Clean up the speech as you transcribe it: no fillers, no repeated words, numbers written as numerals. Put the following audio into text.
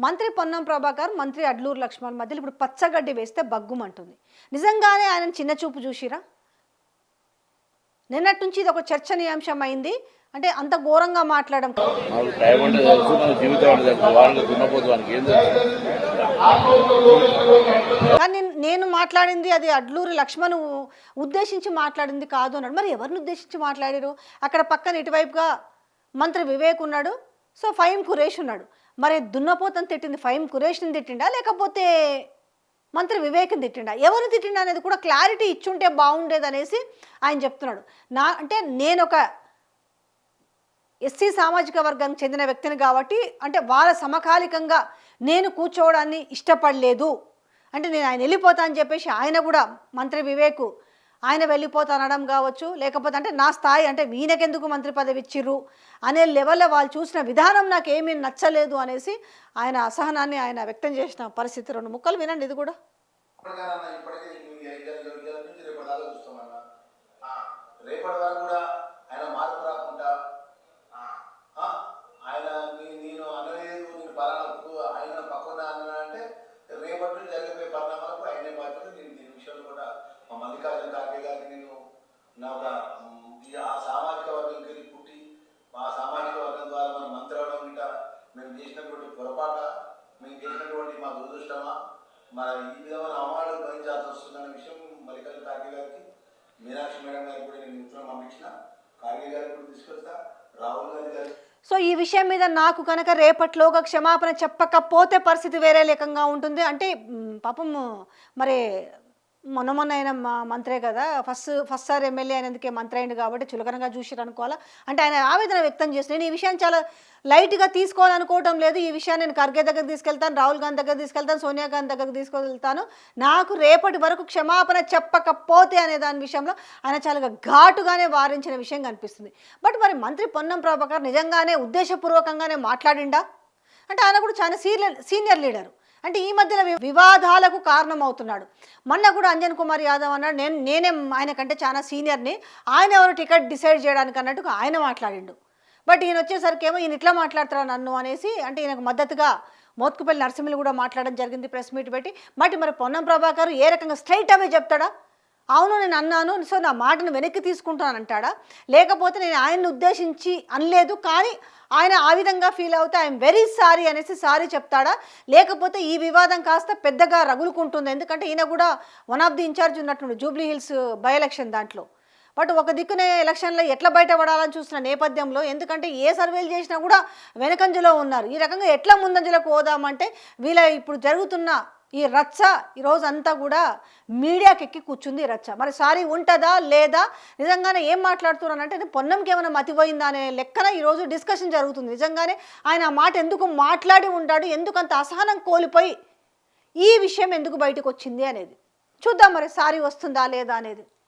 మంత్రి పొన్నం ప్రభాకర్, మంత్రి అడ్లూరు లక్ష్మణ్ మధ్యలో ఇప్పుడు పచ్చగడ్డి వేస్తే బగ్గుమంటుంది. నిజంగానే ఆయన చిన్న చూపు చూసిరా? నిన్నటి నుంచి ఇది ఒక చర్చనీయాంశం అయింది. అంటే అంత ఘోరంగా మాట్లాడడం కానీ నేను మాట్లాడింది అది అడ్లూరి లక్ష్మణ్ ఉద్దేశించి మాట్లాడింది కాదు అన్నాడు. మరి ఎవరిని ఉద్దేశించి మాట్లాడారు? అక్కడ పక్కన ఇటువైపుగా మంత్రి వివేక్ ఉన్నాడు, సో ఫహీం ఖురేష్ ఉన్నాడు. మరి దున్నపోతను తిట్టింది ఫహీం ఖురేష్ని తిట్టిండా లేకపోతే మంత్రి వివేక్ని తిట్టిండా? ఎవరు తిట్టిండా అనేది కూడా క్లారిటీ ఇచ్చుంటే బాగుండేది అనేసి ఆయన చెప్తున్నాడు. అంటే నేను ఒక ఎస్సీ సామాజిక వర్గానికి చెందిన వ్యక్తిని కాబట్టి అంటే వాళ్ళ సమకాలికంగా నేను కూర్చోవడాన్ని ఇష్టపడలేదు. అంటే నేను ఆయన వెళ్ళిపోతా అని చెప్పేసి ఆయన కూడా మంత్రి వివేక్ ఆయన వెళ్ళిపోతా అనడం కావచ్చు, లేకపోతే అంటే నా స్థాయి అంటే ఈయనకెందుకు మంత్రి పదవి ఇచ్చిర్రు అనే లెవెల్లో వాళ్ళు చూసిన విధానం నాకు ఏమీ నచ్చలేదు అనేసి ఆయన అసహనాన్ని ఆయన వ్యక్తం చేసిన పరిస్థితి. రెండు ముక్కలు వినండి ఇది కూడా. మల్లికార్జున ఖార్గే గారికి నేను నా ఆ సామాజిక వర్గంకి వెళ్ళి పుట్టి మా సామాజిక వర్గం ద్వారా మనం మంత్రి అవడం ఇంకా మేము చేసినటువంటి పొరపాట, మేము చేసినటువంటి మా దురదృష్టమా, మన ఈ విధమైన అవమానాలు గ్రహించాల్సి వస్తుందన్న విషయం మల్లికార్జున ఖార్గే గారికి, మీనాక్షి మేడం గారికి కూడా నేను మిత్రం పంపించిన, ఖార్గే గారికి కూడా తీసుకొస్తా, రాహుల్ గాంధీ గారికి. సో ఈ విషయం మీద నాకు కనుక రేపట్లోగా క్షమాపణ చెప్పకపోతే పరిస్థితి వేరే లేకంగా ఉంటుంది. అంటే పాపం మరి మొన్న ఆయన మంత్రే కదా, ఫస్ట్ సార్ ఎమ్మెల్యే అయినందుకే మంత్రి అయింది కాబట్టి చులకనగా చూసిరు అనుకోవాలా. అంటే ఆయన ఆవేదన వ్యక్తం చేసి నేను ఈ విషయాన్ని చాలా లైట్గా తీసుకోవాలనుకోవటం లేదు. ఈ విషయాన్ని నేను ఖర్గే దగ్గర తీసుకెళ్తాను, రాహుల్ గాంధీ దగ్గర తీసుకెళ్తాను, సోనియా గాంధీ దగ్గరకు తీసుకెళ్తాను. నాకు రేపటి వరకు క్షమాపణ చెప్పకపోతే అనే దాని విషయంలో ఆయన చాలా ఘాటుగానే వారించిన విషయం కనిపిస్తుంది. బట్ మరి మంత్రి పొన్నం ప్రభాకర్ నిజంగానే ఉద్దేశపూర్వకంగానే మాట్లాడిండా అంటే ఆయన కూడా చాలా సీనియర్ లీడరు. అంటే ఈ మధ్యలో వివాదాలకు కారణమవుతున్నాడు. మొన్న కూడా అంజన్ కుమార్ యాదవ్ అన్నాడు నేనే ఆయన కంటే చాలా సీనియర్ని, ఆయన ఎవరు టికెట్ డిసైడ్ చేయడానికి అన్నట్టు ఆయన మాట్లాడిండు. బట్ ఈయన వచ్చేసరికి ఏమో ఈయన ఇట్లా మాట్లాడతారా నన్ను అనేసి అంటే ఈయనకు మద్దతుగా మోత్కుపల్లి నరసింహులు కూడా మాట్లాడడం జరిగింది ప్రెస్ మీట్ పెట్టి. మరి పొన్నం ప్రభాకర్ ఏ రకంగా స్ట్రైట్ అవే చెప్తాడా? అవును నేను అన్నాను, సో నా మాటను వెనక్కి తీసుకుంటాను అంటాడా? లేకపోతే నేను ఆయన్ని ఉద్దేశించి అనలేదు కానీ ఆయన ఆ విధంగా ఫీల్ అవుతే ఐఎమ్ వెరీ సారీ అనేసి సారీ చెప్తాడా? లేకపోతే ఈ వివాదం కాస్త పెద్దగా రగులుకుంటుంది? ఎందుకంటే ఈయన కూడా వన్ ఆఫ్ ది ఇన్ఛార్జ్ ఉన్నట్టుండు జూబ్లీ హిల్స్ బై ఎలక్షన్ దాంట్లో. బట్ ఒక దిక్కునే ఎలక్షన్లో ఎట్లా బయటపడాలని చూసిన నేపథ్యంలో, ఎందుకంటే ఏ సర్వేలు చేసినా కూడా వెనకంజలో ఉన్నారు. ఈ రకంగా ఎట్లా ముందంజలోకి పోదామంటే వీళ్ళ ఇప్పుడు జరుగుతున్న ఈ రచ్చ ఈరోజు అంతా కూడా మీడియాకి ఎక్కి కూర్చుంది రచ్చ. మరి సారీ ఉంటుందా లేదా, నిజంగానే ఏం మాట్లాడుతున్నానంటే పొన్నంకి ఏమైనా మతిపోయిందా అనే లెక్కన ఈరోజు డిస్కషన్ జరుగుతుంది. నిజంగానే ఆయన ఆ మాట ఎందుకు మాట్లాడి ఉంటాడు, ఎందుకంత అసహనం కోల్పోయి ఈ విషయం ఎందుకు బయటకు వచ్చింది అనేది చూద్దాం. మరి సారీ వస్తుందా లేదా అనేది.